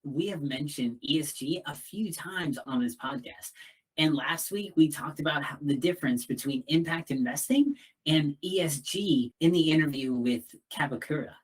we have mentioned ESG a few times on this podcast. And last week, we talked about the difference between impact investing and ESG in the interview with Kabakura.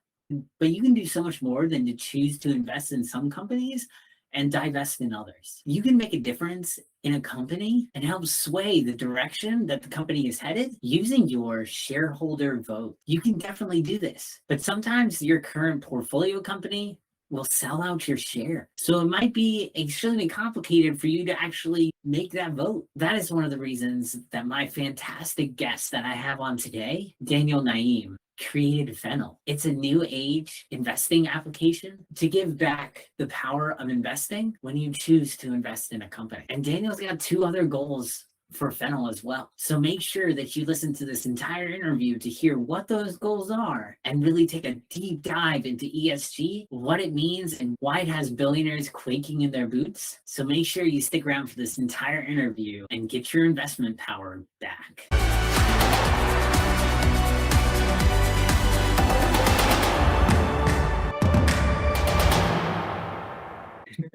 But you can do so much more than to choose to invest in some companies and divest in others. You can make a difference in a company and help sway the direction that the company is headed using your shareholder vote. You can definitely do this, but sometimes your current portfolio company will sell out your share. So it might be extremely complicated for you to actually make that vote. That is one of the reasons that my fantastic guest that I have on today, Daniel Naim, created Fennel. It's a new age investing application to give back the power of investing when you choose to invest in a company. And Daniel's got two other goals for Fennel as well. So make sure that you listen to this entire interview to hear what those goals are and really take a deep dive into ESG, what it means, and why it has billionaires quaking in their boots. So make sure you stick around for this entire interview and get your investment power back.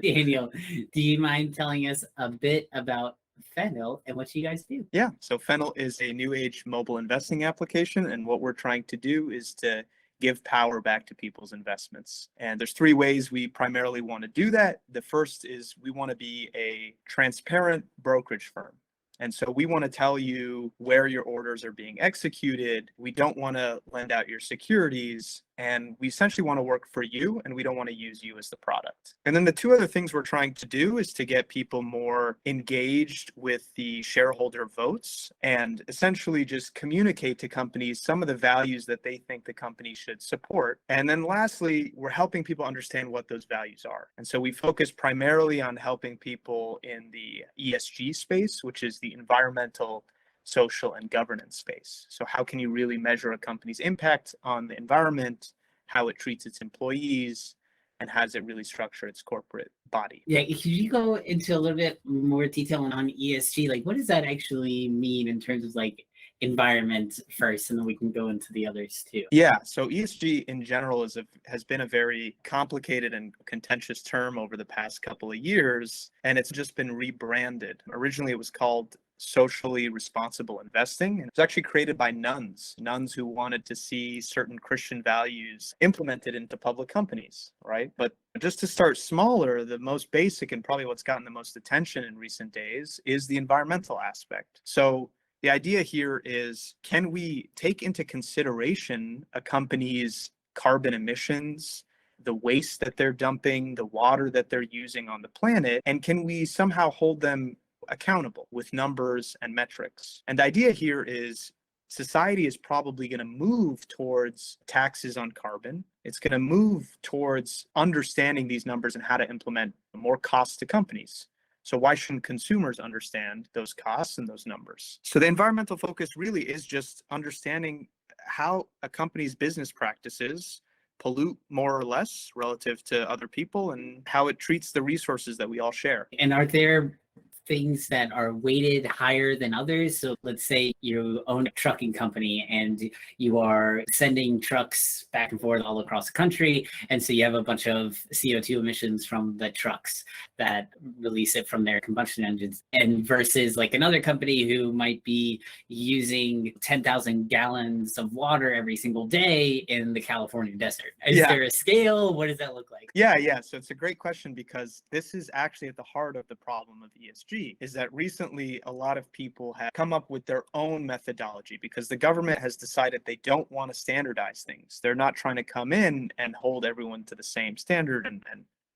Daniel, do you mind telling us a bit about Fennel and what you guys do? Yeah, so Fennel is a new age mobile investing application, and what we're trying to do is to give power back to people's investments. And there's three ways we primarily want to do that. The first is we want to be a transparent brokerage firm. And so we want to tell you where your orders are being executed. We don't want to lend out your securities. And we essentially want to work for you, and we don't want to use you as the product. And then the two other things we're trying to do is to get people more engaged with the shareholder votes and essentially just communicate to companies some of the values that they think the company should support. And then lastly, we're helping people understand what those values are. And so we focus primarily on helping people in the ESG space, which is the environmental, social, and governance space. So how can you really measure a company's impact on the environment, how it treats its employees, and how does it really structure its corporate body? Yeah, could you go into a little bit more detail on ESG? Like, what does that actually mean in terms of like environment first, and then we can go into the others too? Yeah, so ESG in general has been a very complicated and contentious term over the past couple of years, and it's just been rebranded. Originally, it was called socially responsible investing, and it was actually created by nuns who wanted to see certain Christian values implemented into public companies, right? But just to start smaller, the most basic and probably what's gotten the most attention in recent days is the environmental aspect. So the idea here is, can we take into consideration a company's carbon emissions, the waste that they're dumping, the water that they're using on the planet, and can we somehow hold them accountable with numbers and metrics? And the idea here is society is probably going to move towards taxes on carbon. It's going to move towards understanding these numbers and how to implement more costs to companies. So why shouldn't consumers understand those costs and those numbers? So the environmental focus really is just understanding how a company's business practices pollute more or less relative to other people and how it treats the resources that we all share. And are there things that are weighted higher than others? So let's say you own a trucking company and you are sending trucks back and forth all across the country. And so you have a bunch of CO2 emissions from the trucks that release it from their combustion engines, and versus like another company who might be using 10,000 gallons of water every single day in the California desert. Is there a scale? What does that look like? Yeah. So it's a great question, because this is actually at the heart of the problem of ESG, is that recently a lot of people have come up with their own methodology because the government has decided they don't want to standardize things. They're not trying to come in and hold everyone to the same standard and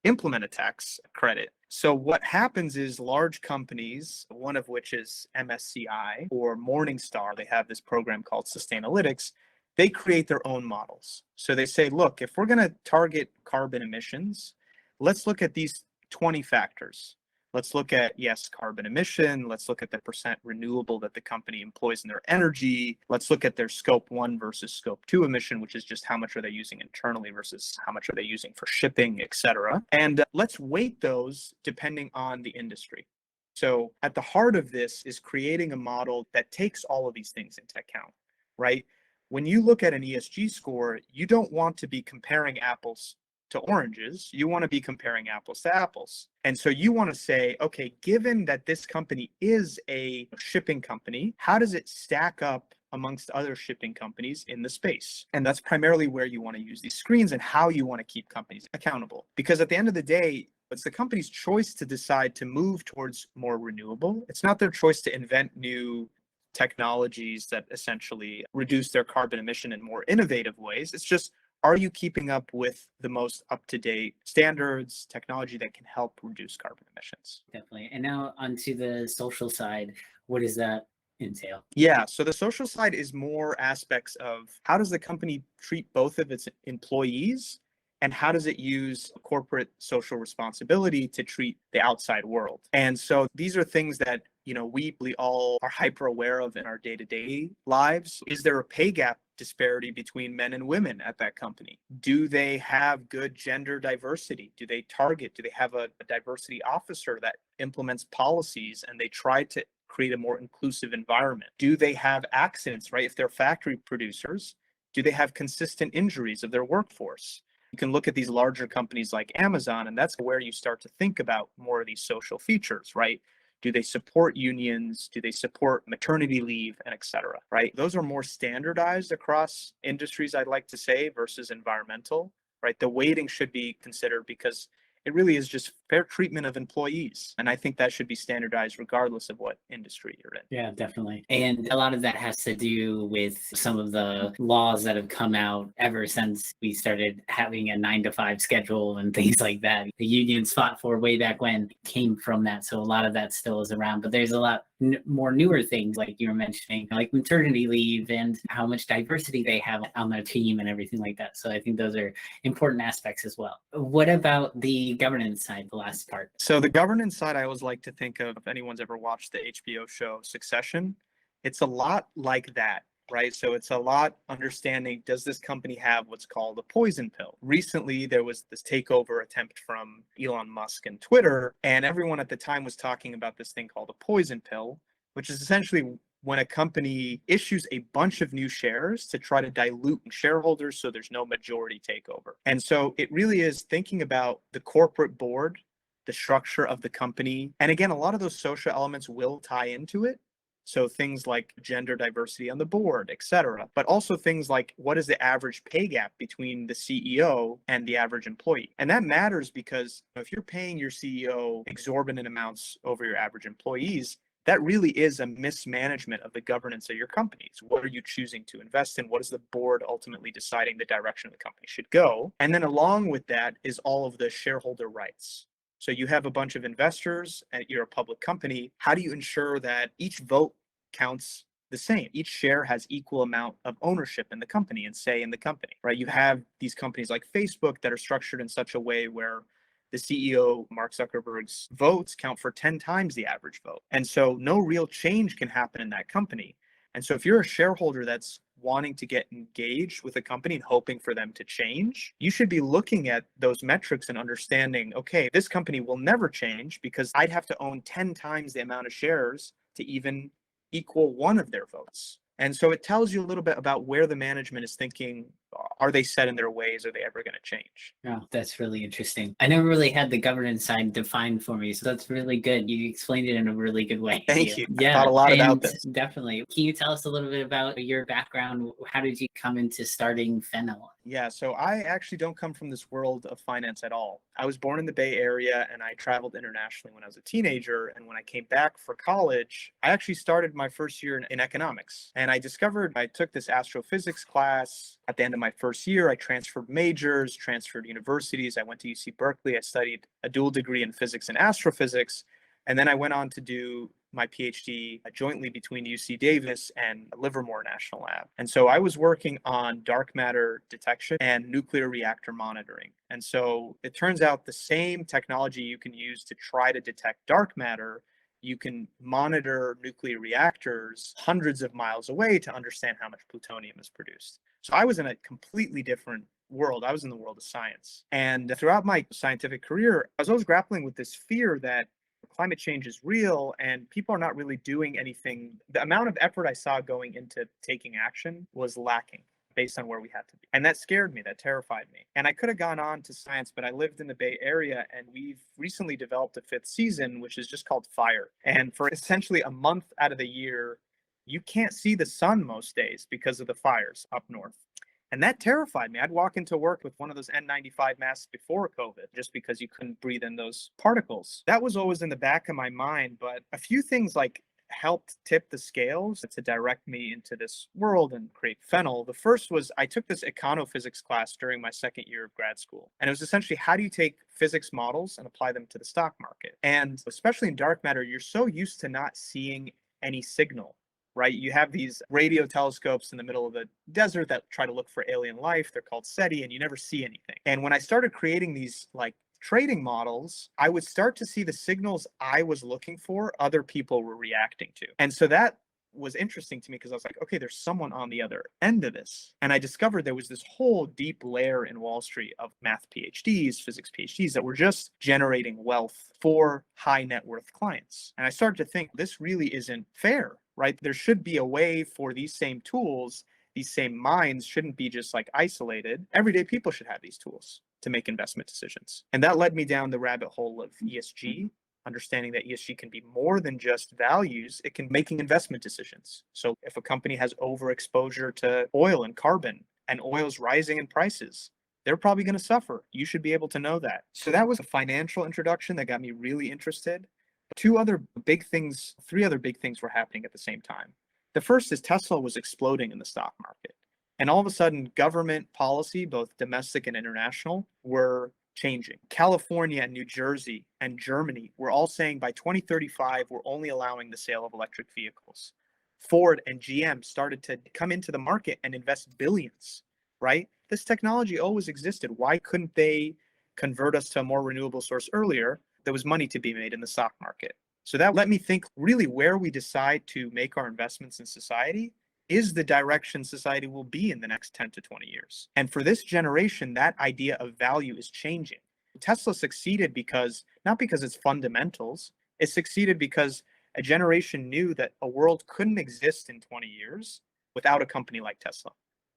implement a tax credit. So what happens is large companies, one of which is MSCI or Morningstar, they have this program called Sustainalytics. They create their own models. So they say, look, if we're going to target carbon emissions, let's look at these 20 factors. Let's look at, yes, carbon emission. Let's look at the percent renewable that the company employs in their energy. Let's look at their scope 1 versus scope 2 emission, which is just how much are they using internally versus how much are they using for shipping, et cetera. And let's weight those depending on the industry. So at the heart of this is creating a model that takes all of these things into account, right? When you look at an ESG score, you don't want to be comparing apples to oranges. You want to be comparing apples to apples. And so you want to say, okay, given that this company is a shipping company, how does it stack up amongst other shipping companies in the space? And that's primarily where you want to use these screens and how you want to keep companies accountable. Because at the end of the day, it's the company's choice to decide to move towards more renewable. It's not their choice to invent new technologies that essentially reduce their carbon emission in more innovative ways. It's just, are you keeping up with the most up-to-date standards, technology that can help reduce carbon emissions? Definitely. And now onto the social side, what does that entail? Yeah, so the social side is more aspects of how does the company treat both of its employees and how does it use corporate social responsibility to treat the outside world? And so these are things that, we all are hyper aware of in our day-to-day lives. Is there a pay gap disparity between men and women at that company? Do they have good gender diversity? Do they have a diversity officer that implements policies and they try to create a more inclusive environment? Do they have accidents, right? If they're factory producers, do they have consistent injuries of their workforce? You can look at these larger companies like Amazon, and that's where you start to think about more of these social features, right? Do they support unions? Do they support maternity leave, and et cetera, right? Those are more standardized across industries, I'd like to say, versus environmental, right? The weighting should be considered because it really is just fair treatment of employees. And I think that should be standardized regardless of what industry you're in. Yeah, definitely. And a lot of that has to do with some of the laws that have come out ever since we started having a 9 to 5 schedule and things like that. The unions fought for way back when came from that. So a lot of that still is around, but there's a lot more newer things like you were mentioning, like maternity leave and how much diversity they have on their team and everything like that. So I think those are important aspects as well. What about the governance side, the last part? So the governance side, I always like to think of, if anyone's ever watched the HBO show Succession, it's a lot like that, right? So it's a lot understanding, does this company have what's called a poison pill? Recently, there was this takeover attempt from Elon Musk and Twitter, and everyone at the time was talking about this thing called a poison pill, which is essentially when a company issues a bunch of new shares to try to dilute shareholders so there's no majority takeover. And so it really is thinking about the corporate board, the structure of the company. And again, a lot of those social elements will tie into it. So things like gender diversity on the board, et cetera, but also things like what is the average pay gap between the CEO and the average employee? And that matters because if you're paying your CEO exorbitant amounts over your average employees, that really is a mismanagement of the governance of your companies. What are you choosing to invest in? What is the board ultimately deciding the direction the company should go? And then along with that is all of the shareholder rights. So you have a bunch of investors and you're a public company. How do you ensure that each vote counts the same? Each share has equal amount of ownership in the company and say in the company, right? You have these companies like Facebook that are structured in such a way where the CEO, Mark Zuckerberg's votes count for 10 times the average vote. And so no real change can happen in that company. And so if you're a shareholder that's wanting to get engaged with a company and hoping for them to change, you should be looking at those metrics and understanding, okay, this company will never change because I'd have to own 10 times the amount of shares to even equal one of their votes. And so it tells you a little bit about where the management is thinking. Are they set in their ways? Are they ever going to change? Yeah, that's really interesting. I never really had the governance side defined for me, so that's really good. You explained it in a really good way. Thank you. Yeah, I thought a lot about this. Definitely. Can you tell us a little bit about your background? How did you come into starting Fennel? Yeah, so I actually don't come from this world of finance at all. I was born in the Bay Area and I traveled internationally when I was a teenager. And when I came back for college, I actually started my first year in economics. And I discovered I took this astrophysics class. At the end of my first year, I transferred majors, transferred universities. I went to UC Berkeley. I studied a dual degree in physics and astrophysics. And then I went on to do my PhD jointly between UC Davis and Livermore National Lab. And so I was working on dark matter detection and nuclear reactor monitoring. And so it turns out the same technology you can use to try to detect dark matter, you can monitor nuclear reactors hundreds of miles away to understand how much plutonium is produced. So I was in a completely different world. I was in the world of science. And throughout my scientific career, I was always grappling with this fear that climate change is real and people are not really doing anything. The amount of effort I saw going into taking action was lacking. based on where we had to be. And that scared me, that terrified me. And I could have gone on to science, but I lived in the Bay Area, and we've recently developed a fifth season, which is just called Fire. And for essentially a month out of the year, you can't see the sun most days because of the fires up north. And that terrified me. I'd walk into work with one of those N95 masks before COVID, just because you couldn't breathe in those particles. That was always in the back of my mind, but a few things like helped tip the scales to direct me into this world and create Fennel. The first was I took this econophysics class during my second year of grad school. And it was essentially, how do you take physics models and apply them to the stock market? And especially in dark matter, you're so used to not seeing any signal, right? You have these radio telescopes in the middle of the desert that try to look for alien life. They're called SETI, and you never see anything. And when I started creating these like trading models, I would start to see the signals I was looking for, other people were reacting to. And so that was interesting to me, because I was like, okay, there's someone on the other end of this. And I discovered there was this whole deep layer in Wall Street of math PhDs, physics PhDs that were just generating wealth for high net worth clients. And I started to think, this really isn't fair, right? There should be a way for these same tools, these same minds shouldn't be just like isolated. Everyday people should have these tools to make investment decisions. And that led me down the rabbit hole of ESG, understanding that ESG can be more than just values. It can making investment decisions. So if a company has overexposure to oil and carbon, and oil's rising in prices, they're probably going to suffer. You should be able to know that. So that was a financial introduction that got me really interested. Three other big things were happening at the same time. The first is Tesla was exploding in the stock market. And all of a sudden, government policy, both domestic and international, were changing. California and New Jersey and Germany were all saying by 2035, we're only allowing the sale of electric vehicles. Ford and GM started to come into the market and invest billions, right? This technology always existed. Why couldn't they convert us to a more renewable source earlier? There was money to be made in the stock market. So that let me think really where we decide to make our investments in society is the direction society will be in the next 10 to 20 years. And for this generation, that idea of value is changing. Tesla succeeded not because it's fundamentals, it succeeded because a generation knew that a world couldn't exist in 20 years without a company like Tesla.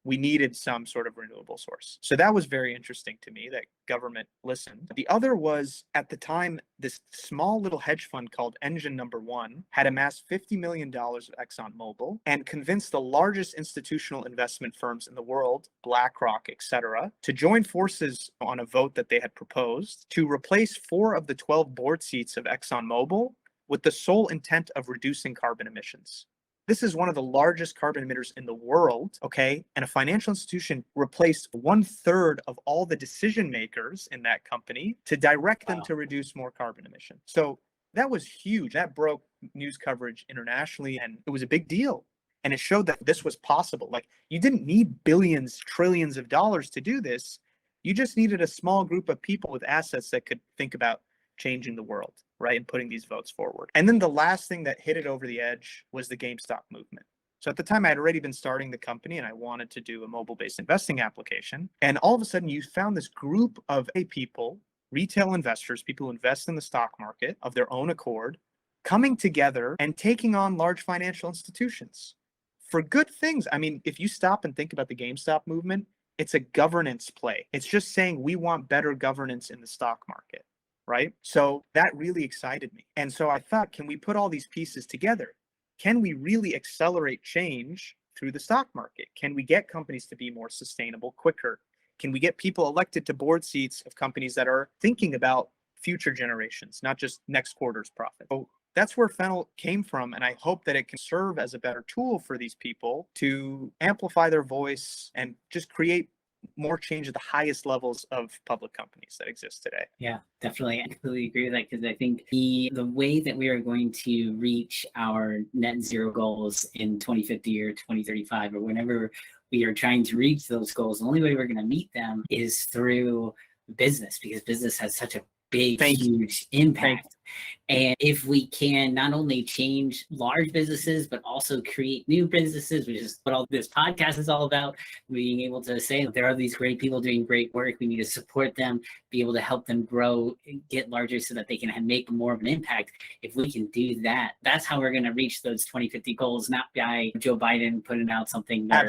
We needed some sort of renewable source. So that was very interesting to me that government listened. The other was, at the time, this small little hedge fund called Engine Number One had amassed $50 million of ExxonMobil and convinced the largest institutional investment firms in the world, BlackRock, etc., to join forces on a vote that they had proposed to replace 4 of the 12 board seats of ExxonMobil with the sole intent of reducing carbon emissions. This is one of the largest carbon emitters in the world, okay? And a financial institution replaced 1/3 of all the decision makers in that company to direct them to reduce more carbon emissions. So that was huge. That broke news coverage internationally, and it was a big deal. And it showed that this was possible. Like, you didn't need billions, trillions of dollars to do this. You just needed a small group of people with assets that could think about changing the world, right? And putting these votes forward. And then the last thing that hit it over the edge was the GameStop movement. So at the time, I had already been starting the company and I wanted to do a mobile-based investing application. And all of a sudden, you found this group of people, retail investors, people who invest in the stock market of their own accord, coming together and taking on large financial institutions for good things. I mean, if you stop and think about the GameStop movement, it's a governance play. It's just saying we want better governance in the stock market. Right? So that really excited me. And so I thought, can we put all these pieces together? Can we really accelerate change through the stock market? Can we get companies to be more sustainable quicker? Can we get people elected to board seats of companies that are thinking about future generations, not just next quarter's profit? So that's where Fennel came from. And I hope that it can serve as a better tool for these people to amplify their voice and just create more change at the highest levels of public companies that exist today. Yeah, definitely. I completely agree with that, because I think the way that we are going to reach our net zero goals in 2050 or 2035 or whenever we are trying to reach those goals, the only way we're going to meet them is through business, because business has such a big, huge impact. And if we can not only change large businesses, but also create new businesses, which is what all this podcast is all about, being able to say there are these great people doing great work. We need to support them, be able to help them grow, get larger so that they can make more of an impact. If we can do that, that's how we're going to reach those 2050 goals, not by Joe Biden putting out something or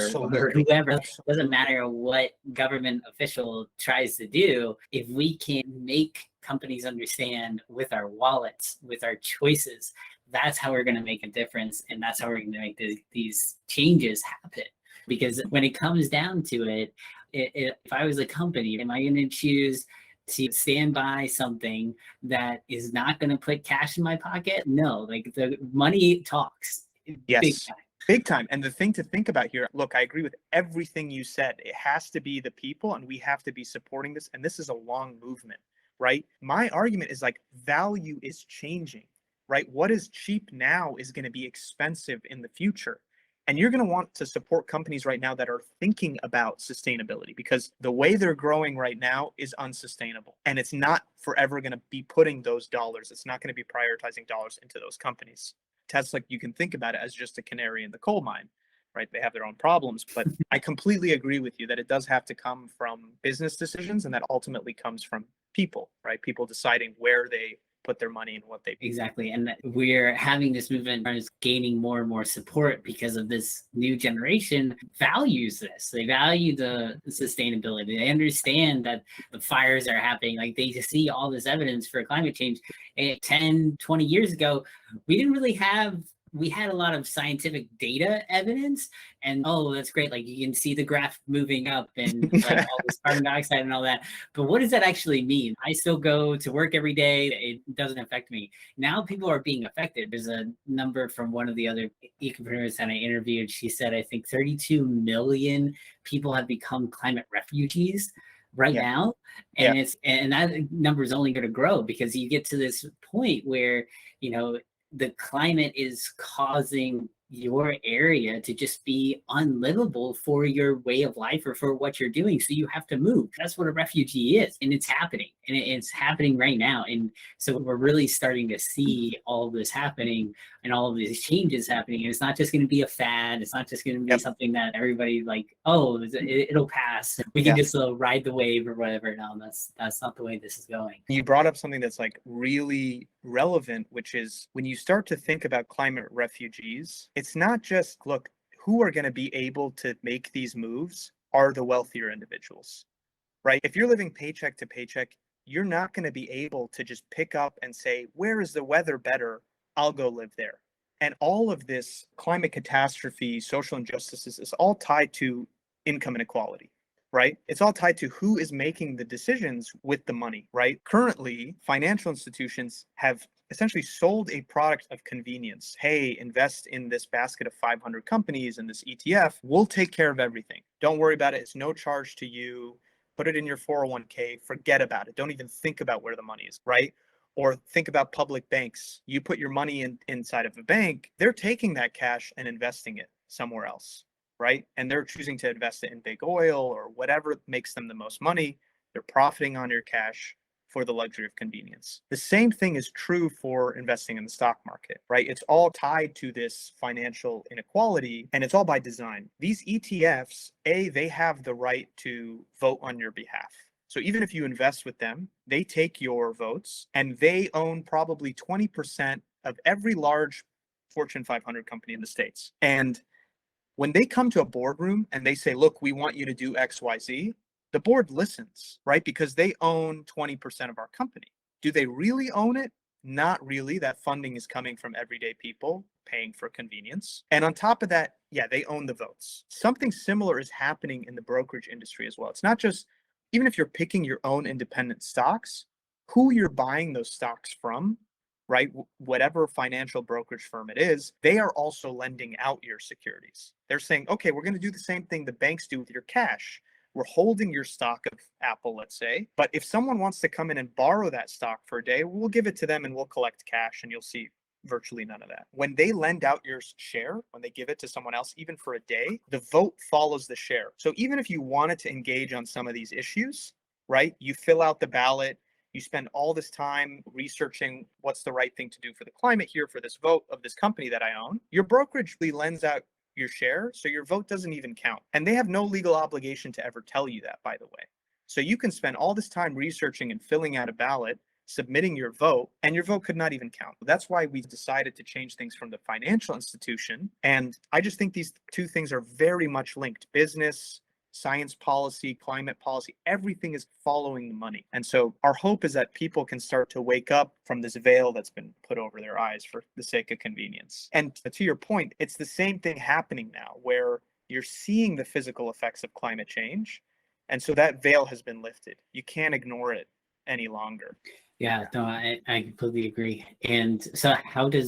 whoever. It doesn't matter what government official tries to do. If we can make companies understand with our wallets, with our choices, that's how we're going to make a difference. And that's how we're going to make these changes happen. Because when it comes down to it, if I was a company, am I going to choose to stand by something that is not going to put cash in my pocket? No, like the money talks. Yes. Big time. Big time. And the thing to think about here, look, I agree with everything you said. It has to be the people, and we have to be supporting this. And this is a long movement, right? My argument is like value is changing, right? What is cheap now is going to be expensive in the future. And you're going to want to support companies right now that are thinking about sustainability, because the way they're growing right now is unsustainable. And it's not forever going to be putting those dollars. It's not going to be prioritizing dollars into those companies. Tesla, you can think about it as just a canary in the coal mine, right? They have their own problems, but I completely agree with you that it does have to come from business decisions, and that ultimately comes from people, right? People deciding where they put their money and what they exactly. And we're having this movement is gaining more and more support because of this new generation values this. They value the sustainability. They understand that the fires are happening. Like they see all this evidence for climate change. 10, 20 years ago, we didn't really have, we had a lot of scientific data evidence, and oh, that's great. Like you can see the graph moving up and like all this carbon dioxide and all that. But what does that actually mean? I still go to work every day. It doesn't affect me. Now people are being affected. There's a number from one of the other ecopreneurs that I interviewed. She said, I think 32 million people have become climate refugees right now. And and that number is only going to grow, because you get to this point where, you know, the climate is causing your area to just be unlivable for your way of life or for what you're doing. So you have to move. That's what a refugee is. And it's happening. And it's happening right now. And so we're really starting to see all of this happening and all of these changes happening. And it's not just going to be a fad. It's not just going to be something that everybody like, oh, it'll pass. We can just ride the wave or whatever. No, that's not the way this is going. You brought up something that's like really relevant, which is when you start to think about climate refugees, it's not just, look, who are going to be able to make these moves are the wealthier individuals, right? If you're living paycheck to paycheck, you're not going to be able to just pick up and say, where is the weather better? I'll go live there. And all of this climate catastrophe, social injustices is all tied to income inequality, right? It's all tied to who is making the decisions with the money, right? Currently, financial institutions have essentially sold a product of convenience. Hey, invest in this basket of 500 companies and this ETF. We'll take care of everything. Don't worry about it. It's no charge to you. Put it in your 401k. Forget about it. Don't even think about where the money is, right? Or think about public banks. You put your money inside of a bank, they're taking that cash and investing it somewhere else, right? And they're choosing to invest it in big oil or whatever makes them the most money. They're profiting on your cash for the luxury of convenience. The same thing is true for investing in the stock market, right? It's all tied to this financial inequality, and it's all by design. These ETFs, they have the right to vote on your behalf. So even if you invest with them, they take your votes, and they own probably 20% of every large Fortune 500 company in the States. And when they come to a boardroom and they say, look, we want you to do X, Y, Z, the board listens, right? Because they own 20% of our company. Do they really own it? Not really. That funding is coming from everyday people paying for convenience. And on top of that, they own the votes. Something similar is happening in the brokerage industry as well. It's not just, even if you're picking your own independent stocks, who you're buying those stocks from, right? Whatever financial brokerage firm it is, they are also lending out your securities. They're saying, okay, we're going to do the same thing the banks do with your cash. We're holding your stock of Apple, let's say, but if someone wants to come in and borrow that stock for a day, we'll give it to them and we'll collect cash, and you'll see virtually none of that. When they lend out your share, when they give it to someone else, even for a day, the vote follows the share. So even if you wanted to engage on some of these issues, right, you fill out the ballot, You spend all this time researching what's the right thing to do for the climate here for this vote of this company that I own. Your brokerage lends out your share, so your vote doesn't even count. And they have no legal obligation to ever tell you that, by the way. So you can spend all this time researching and filling out a ballot, submitting your vote, and your vote could not even count. That's why we decided to change things from the financial institution. And I just think these two things are very much linked. Business, science policy, climate policy, everything is following the money. And so our hope is that people can start to wake up from this veil that's been put over their eyes for the sake of convenience. And to your point, it's the same thing happening now where you're seeing the physical effects of climate change. And so that veil has been lifted. You can't ignore it any longer. Yeah, no, I completely agree. And so how do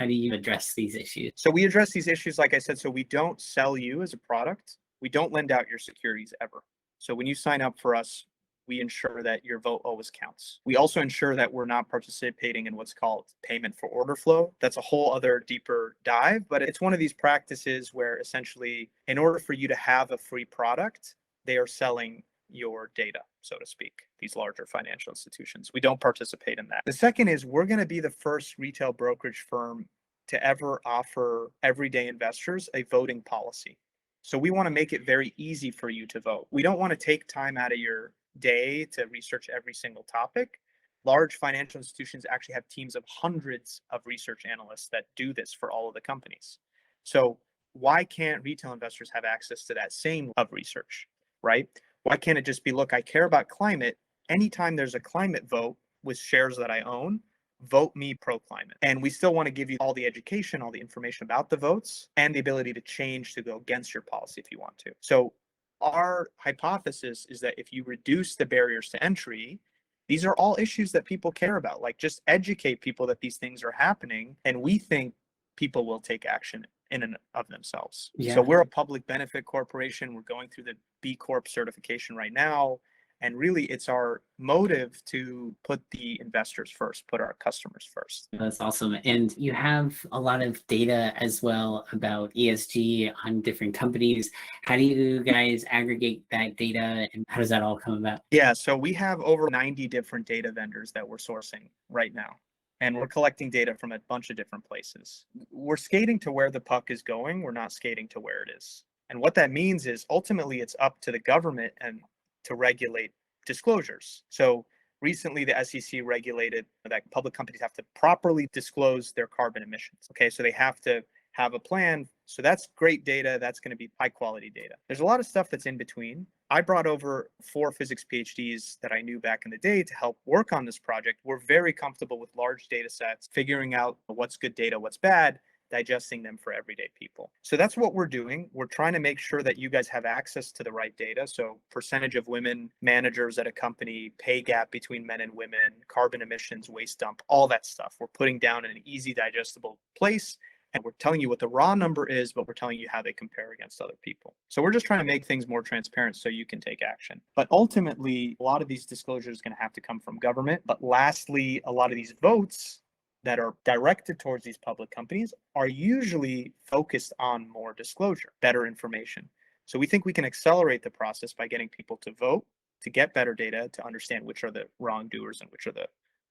you address these issues? So we address these issues, like I said, so we don't sell you as a product. We don't lend out your securities ever. So when you sign up for us, we ensure that your vote always counts. We also ensure that we're not participating in what's called payment for order flow. That's a whole other deeper dive, but it's one of these practices where essentially, in order for you to have a free product, they are selling your data, so to speak, these larger financial institutions. We don't participate in that. The second is we're going to be the first retail brokerage firm to ever offer everyday investors a voting policy. So we want to make it very easy for you to vote. We don't want to take time out of your day to research every single topic. Large financial institutions actually have teams of hundreds of research analysts that do this for all of the companies. So why can't retail investors have access to that same level of research, right? Why can't it just be, look, I care about climate. Anytime there's a climate vote with shares that I own, vote me pro-climate. And we still want to give you all the education, all the information about the votes, and the ability to change to go against your policy if you want to. So our hypothesis is that if you reduce the barriers to entry, these are all issues that people care about. Like, just educate people that these things are happening, and we think people will take action in and of themselves. Yeah. So we're a public benefit corporation. We're going through the B Corp certification right now. And really, it's our motive to put the investors first, put our customers first. That's awesome. And you have a lot of data as well about ESG on different companies. How do you guys aggregate that data, and how does that all come about? Yeah, so we have over 90 different data vendors that we're sourcing right now. And we're collecting data from a bunch of different places. We're skating to where the puck is going. We're not skating to where it is. And what that means is ultimately it's up to the government and to regulate disclosures. So recently the SEC regulated that public companies have to properly disclose their carbon emissions. Okay, so they have to have a plan. So that's great data. That's going to be high quality data. There's a lot of stuff that's in between. I brought over 4 physics PhDs that I knew back in the day to help work on this project. We're very comfortable with large data sets, figuring out what's good data, what's bad, digesting them for everyday people. So that's what we're doing. We're trying to make sure that you guys have access to the right data. So percentage of women managers at a company, pay gap between men and women, carbon emissions, waste dump, all that stuff. We're putting down in an easy digestible place. And we're telling you what the raw number is, but we're telling you how they compare against other people. So we're just trying to make things more transparent so you can take action. But ultimately, a lot of these disclosures are going to have to come from government. But lastly, a lot of these votes that are directed towards these public companies are usually focused on more disclosure, better information. So we think we can accelerate the process by getting people to vote, to get better data, to understand which are the wrongdoers and which are the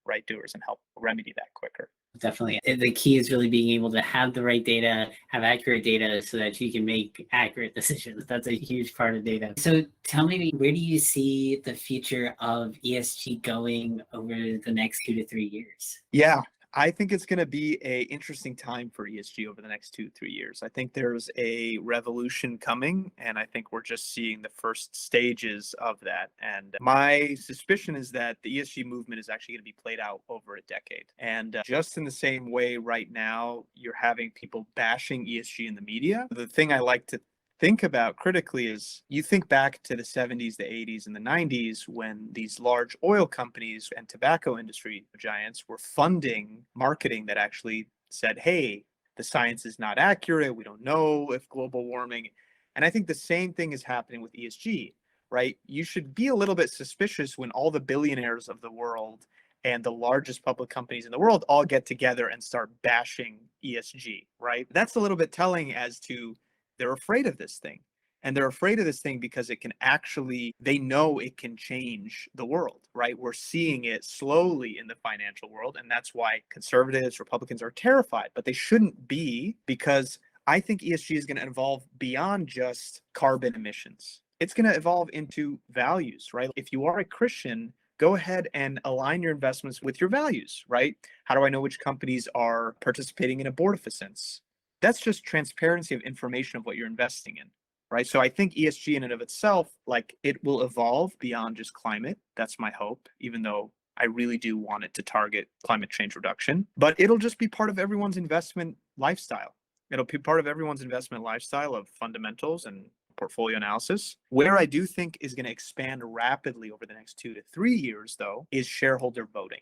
right doers, and help remedy that quicker. Definitely. The key is really being able to have the right data, have accurate data so that you can make accurate decisions. That's a huge part of data. So tell me, where do you see the future of ESG going over the next 2 to 3 years? Yeah, I think it's going to be an interesting time for ESG over the next 2 to 3 years. I think there's a revolution coming, and I think we're just seeing the first stages of that. And my suspicion is that the ESG movement is actually going to be played out over a decade. And just in the same way right now, you're having people bashing ESG in the media. The thing I like to think about critically is you think back to the 70s, the 80s, and the 90s when these large oil companies and tobacco industry giants were funding marketing that actually said, hey, the science is not accurate. We don't know if global warming. And I think the same thing is happening with ESG, right? You should be a little bit suspicious when all the billionaires of the world and the largest public companies in the world all get together and start bashing ESG, right? That's a little bit telling as to they're afraid of this thing. And they're afraid of this thing because it can actually, they know it can change the world, right? We're seeing it slowly in the financial world. And that's why conservatives, Republicans are terrified, but they shouldn't be, because I think ESG is going to evolve beyond just carbon emissions. It's going to evolve into values, right? If you are a Christian, go ahead and align your investments with your values, right? How do I know which companies are participating in abortifacients? That's just transparency of information of what you're investing in, right? So I think ESG in and of itself, like, it will evolve beyond just climate. That's my hope, even though I really do want it to target climate change reduction. But it'll just be part of everyone's investment lifestyle. It'll be part of everyone's investment lifestyle of fundamentals and portfolio analysis. Where I do think is going to expand rapidly over the next 2 to 3 years, though, is shareholder voting.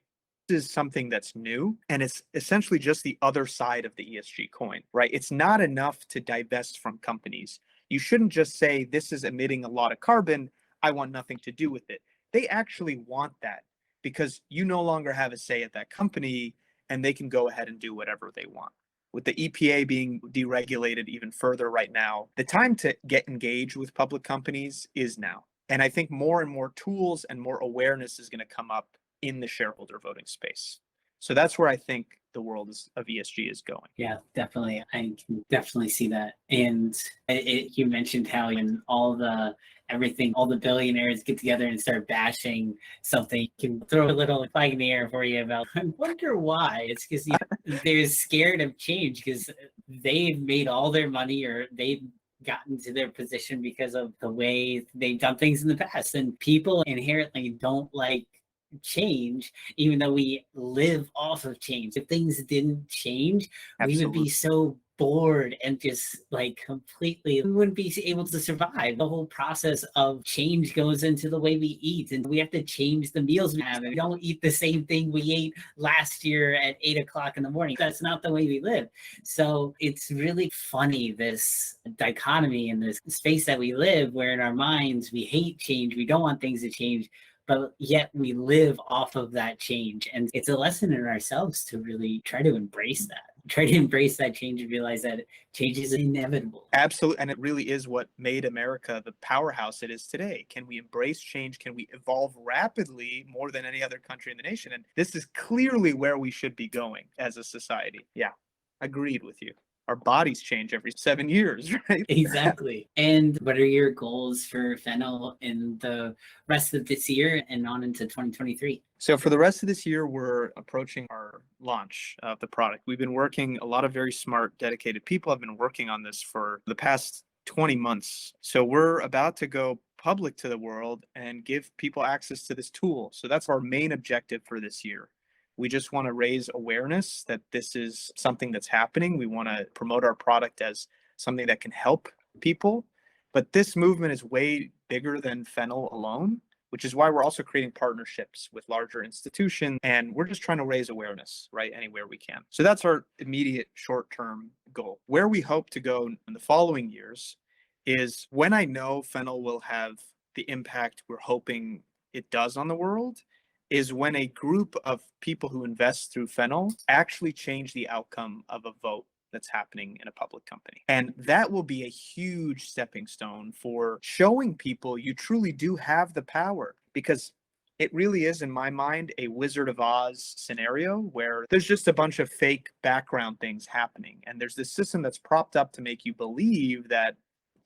This is something that's new, and it's essentially just the other side of the ESG coin, right? It's not enough to divest from companies. You shouldn't just say, this is emitting a lot of carbon, I want nothing to do with it. They actually want that, because you no longer have a say at that company, and they can go ahead and do whatever they want. With the EPA being deregulated even further right now, the time to get engaged with public companies is now. And I think more and more tools and more awareness is going to come up in the shareholder voting space. So that's where I think the world of ESG is going. Yeah, definitely. I can definitely see that. And you mentioned how in all the billionaires get together and start bashing something, you can throw a little flag in the air for you about, I wonder why. It's because they're scared of change, because they've made all their money, or they've gotten to their position because of the way they've done things in the past. And people inherently don't like change, even though we live off of change. If things didn't change, we would be so bored and just like completely, we wouldn't be able to survive. The whole process of change goes into the way we eat, and we have to change the meals we have. And we don't eat the same thing we ate last year at 8 o'clock in the morning. That's not the way we live. So it's really funny, this dichotomy in this space that we live, where in our minds we hate change, we don't want things to change, but yet we live off of that change. And it's a lesson in ourselves to really try to embrace that change and realize that change is inevitable. Absolutely. And it really is what made America the powerhouse it is today. Can we embrace change? Can we evolve rapidly more than any other country in the nation? And this is clearly where we should be going as a society. Yeah, agreed with you. Our bodies change every 7 years, right? Exactly. And what are your goals for Fennel in the rest of this year and on into 2023? So for the rest of this year, we're approaching our launch of the product. We've been working, a lot of very smart, dedicated people have been working on this for the past 20 months. So we're about to go public to the world and give people access to this tool. So that's our main objective for this year. We just want to raise awareness that this is something that's happening. We want to promote our product as something that can help people. But this movement is way bigger than Fennel alone, which is why we're also creating partnerships with larger institutions. And we're just trying to raise awareness, right, anywhere we can. So that's our immediate short-term goal. Where we hope to go in the following years is, when I know Fennel will have the impact we're hoping it does on the world, is when a group of people who invest through Fennel actually change the outcome of a vote that's happening in a public company. And that will be a huge stepping stone for showing people you truly do have the power, because it really is, in my mind, a Wizard of Oz scenario where there's just a bunch of fake background things happening. And there's this system that's propped up to make you believe that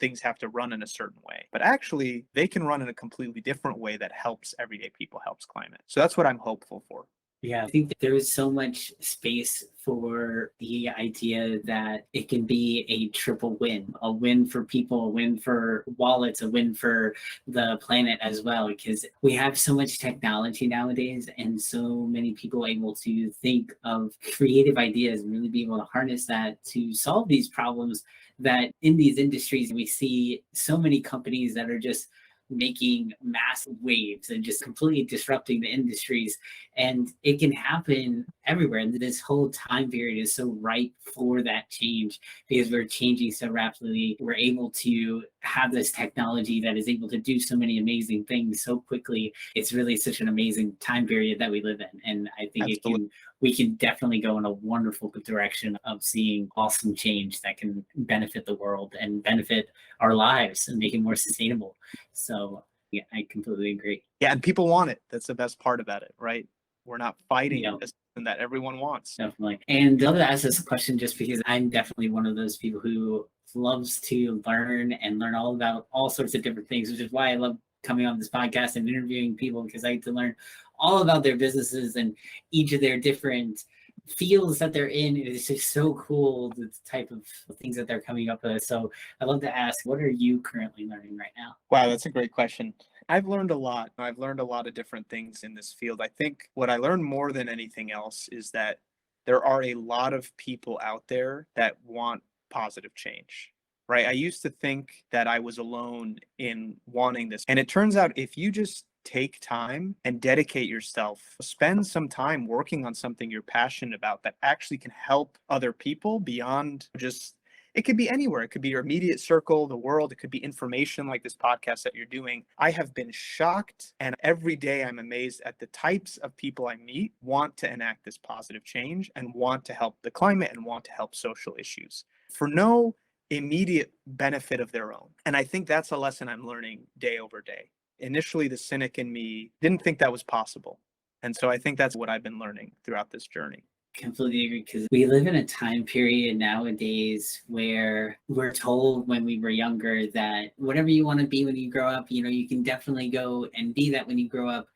things have to run in a certain way, but actually they can run in a completely different way that helps everyday people, helps climate. So that's what I'm hopeful for. Yeah, I think that there is so much space for the idea that it can be a triple win, a win for people, a win for wallets, a win for the planet as well, because we have so much technology nowadays and so many people able to think of creative ideas and really be able to harness that to solve these problems, that in these industries we see so many companies that are just making massive waves and just completely disrupting the industries. And it can happen everywhere. And this whole time period is so ripe for that change because we're changing so rapidly. We're able to have this technology that is able to do so many amazing things so quickly. It's really such an amazing time period that we live in. And I think Absolutely. It can we can definitely go in a wonderful direction of seeing awesome change that can benefit the world and benefit our lives and make it more sustainable. So yeah, I completely agree. Yeah, and people want it. That's the best part about it, right? We're not fighting Yeah, something that everyone wants. definitely. And I'd love to ask this question just because I'm definitely one of those people who loves to learn and learn all about all sorts of different things, which is why I love coming on this podcast and interviewing people, because I get to learn all about their businesses and each of their different fields that they're in. It's just so cool, the type of things that they're coming up with. So I'd love to ask, what are you currently learning right now? Wow, that's a great question. I've learned a lot. I've learned a lot of different things in this field. I think what I learned more than anything else is that there are a lot of people out there that want positive change, right? I used to think that I was alone in wanting this. And it turns out if you just take time and dedicate yourself, spend some time working on something you're passionate about that actually can help other people beyond just, it could be anywhere. It could be your immediate circle, the world. It could be information like this podcast that you're doing. I have been shocked, and every day I'm amazed at the types of people I meet want to enact this positive change and want to help the climate and want to help social issues for no immediate benefit of their own. And I think that's a lesson I'm learning day over day. Initially, the cynic in me didn't think that was possible. And so I think that's what I've been learning throughout this journey. Completely agree, because we live in a time period nowadays where we're told when we were younger that whatever you want to be when you grow up, you can definitely go and be that when you grow up.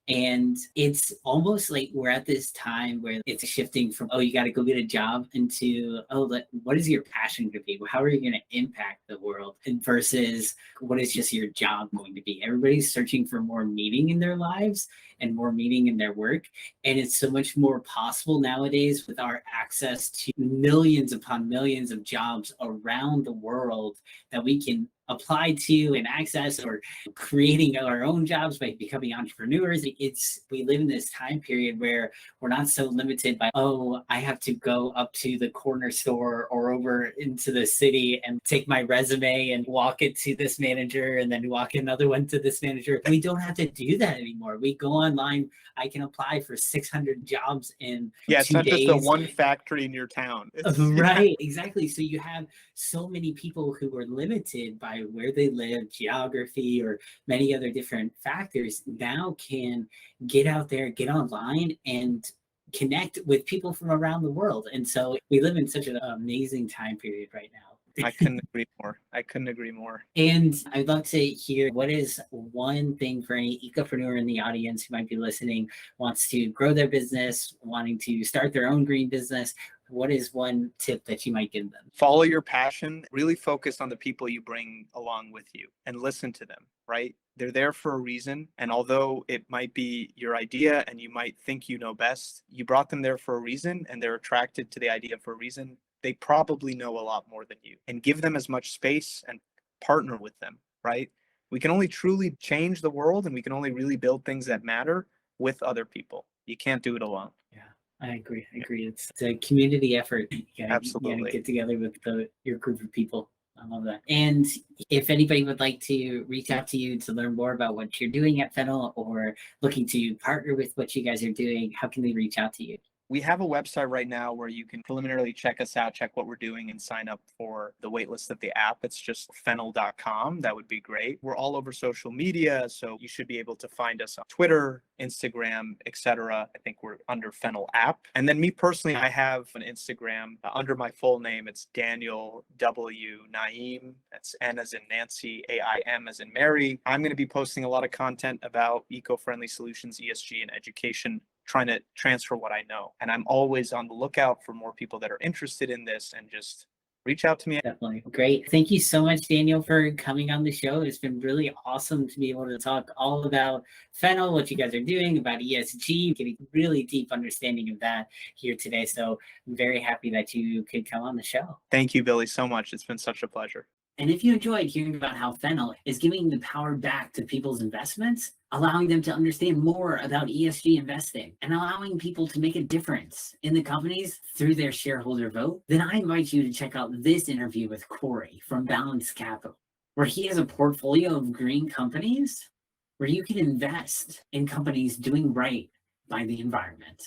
And it's almost like we're at this time where it's shifting from, oh, you got to go get a job, into, oh, what is your passion going to be? How are you going to impact the world? And versus what is just your job going to be? Everybody's searching for more meaning in their lives and more meaning in their work. And it's so much more possible nowadays with our access to millions upon millions of jobs around the world that we can apply to and access, or creating our own jobs by becoming entrepreneurs. We live in this time period where we're not so limited by, oh, I have to go up to the corner store or over into the city and take my resume and walk it to this manager and then walk another one to this manager. We don't have to do that anymore. We go online. I can apply for 600 jobs in 2 days. Yeah, it's not just the one factory in your town. Right, exactly. So you have so many people who are limited by where they live, geography, or many other different factors, now can get out there, get online, and connect with people from around the world. And so we live in such an amazing time period right now. I couldn't agree more. I couldn't agree more. And I'd love to hear, what is one thing for any ecopreneur in the audience who might be listening, wants to grow their business, wanting to start their own green business? What is one tip that you might give them? Follow your passion, really focus on the people you bring along with you and listen to them, right? They're there for a reason. And although it might be your idea and you might think you know best, you brought them there for a reason and they're attracted to the idea for a reason. They probably know a lot more than you, and give them as much space and partner with them, right? We can only truly change the world and we can only really build things that matter with other people. You can't do it alone. Yeah, I agree. It's a community effort. Absolutely. You gotta get together with your group of people. I love that. And if anybody would like to reach out to you to learn more about what you're doing at Fennel, or looking to partner with what you guys are doing, how can they reach out to you? We have a website right now where you can preliminarily check us out, check what we're doing, and sign up for the waitlist of the app. It's just fennel.com. That would be great. We're all over social media, so you should be able to find us on Twitter, Instagram, etc. I think we're under Fennel app. And then me personally, I have an Instagram under my full name. It's Daniel W. Naim. That's N as in Nancy, AIM as in Mary. I'm going to be posting a lot of content about eco-friendly solutions, ESG, and education, trying to transfer what I know. And I'm always on the lookout for more people that are interested in this, and just reach out to me. Definitely. Great. Thank you so much, Daniel, for coming on the show. It's been really awesome to be able to talk all about Fennel, what you guys are doing, about ESG, getting really deep understanding of that here today. So I'm very happy that you could come on the show. Thank you, Billy, so much. It's been such a pleasure. And if you enjoyed hearing about how Fennel is giving the power back to people's investments, allowing them to understand more about ESG investing, and allowing people to make a difference in the companies through their shareholder vote, then I invite you to check out this interview with Corey from Balance Capital, where he has a portfolio of green companies where you can invest in companies doing right by the environment.